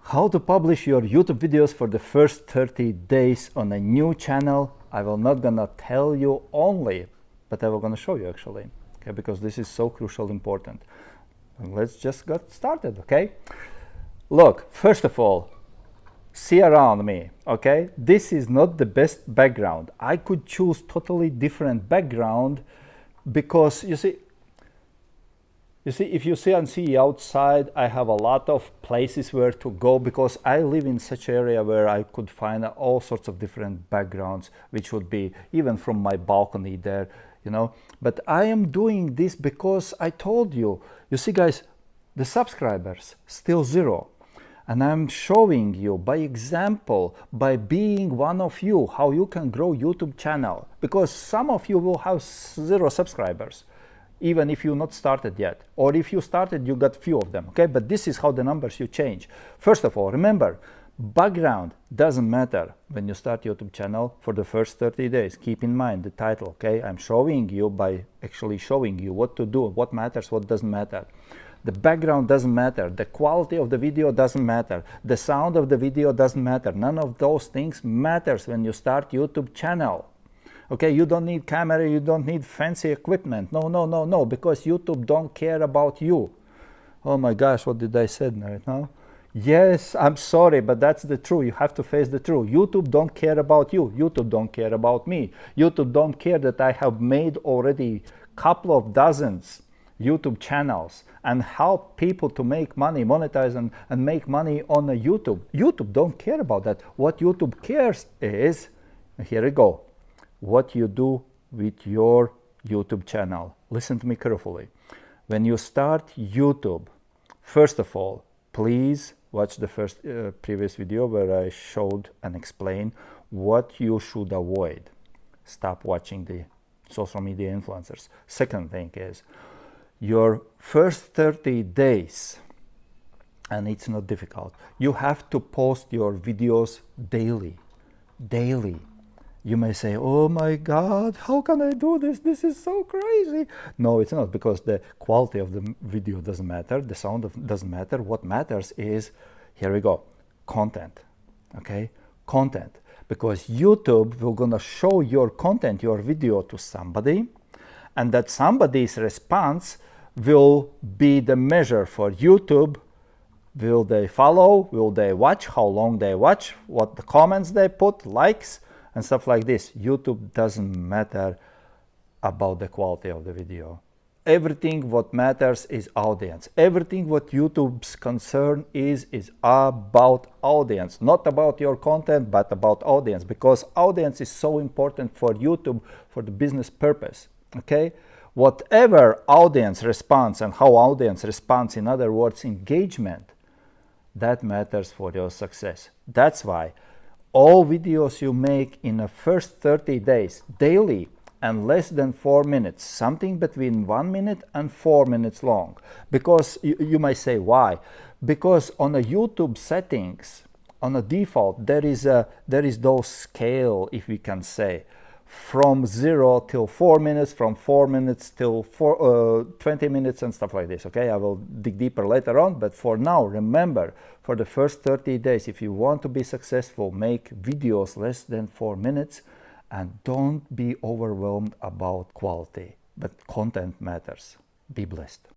How to publish your YouTube videos for the first 30 days on a new channel. I will not gonna tell you only, but I will gonna show you actually, okay, because this is so crucial important. And let's just get started, okay? Look, first of all, see around me, okay? This is not the best background. I could choose totally different background because you see, if you see outside, I have a lot of places where to go because I live in such area where I could find all sorts of different backgrounds, which would be even from my balcony there, you know. But I am doing this because I told you, you see guys, the subscribers still 0. And I'm showing you by example, by being one of you, how you can grow YouTube channel, because some of you will have 0 subscribers. Even if you not started yet, or if you started, you got few of them, okay? But this is how the numbers you change. First of all, remember, background doesn't matter when you start YouTube channel for the first 30 days. Keep in mind the title, okay? I'm showing you by actually showing you what to do, what matters, what doesn't matter. The background doesn't matter. The quality of the video doesn't matter. The sound of the video doesn't matter. None of those things matters when you start YouTube channel. Okay, you don't need camera, you don't need fancy equipment. No, because YouTube don't care about you. Oh my gosh, what did I say right now? Yes, I'm sorry, but that's the truth. You have to face the truth. YouTube don't care about you. YouTube don't care about me. YouTube don't care that I have made already couple of dozens YouTube channels and help people to make money, monetize and make money on a YouTube. YouTube don't care about that. What YouTube cares is, here we go, what you do with your YouTube channel. Listen to me carefully. When you start YouTube, first of all, please watch the first previous video where I showed and explained what you should avoid. Stop watching the social media influencers. Second thing is, your first 30 days, and it's not difficult, you have to post your videos daily. You may say, oh my God, how can I do this? This is so crazy. No, it's not, because the quality of the video doesn't matter. The sound doesn't matter. What matters is, here we go, content, okay? Content, because YouTube will gonna show your content, your video to somebody, and that somebody's response will be the measure for YouTube. Will they follow? Will they watch? How long they watch? What the comments they put, likes, and stuff like this. YouTube doesn't matter about the quality of the video. Everything what matters is audience. Everything what YouTube's concern is about audience. Not about your content, but about audience. Because audience is so important for YouTube for the business purpose. Okay? Whatever audience response and how audience responds, in other words, engagement, that matters for your success. That's why all videos you make in the first 30 days, daily, and less than 4 minutes, something between 1 minute and 4 minutes long. Because you might say, why? Because on the YouTube settings, on a default, there is those scale, if we can say, from 0 till 4 minutes, from 4 minutes till 20 minutes and stuff like this, okay? I will dig deeper later on, but for now, remember, for the first 30 days, if you want to be successful, make videos less than 4 minutes and don't be overwhelmed about quality, but content matters. Be blessed.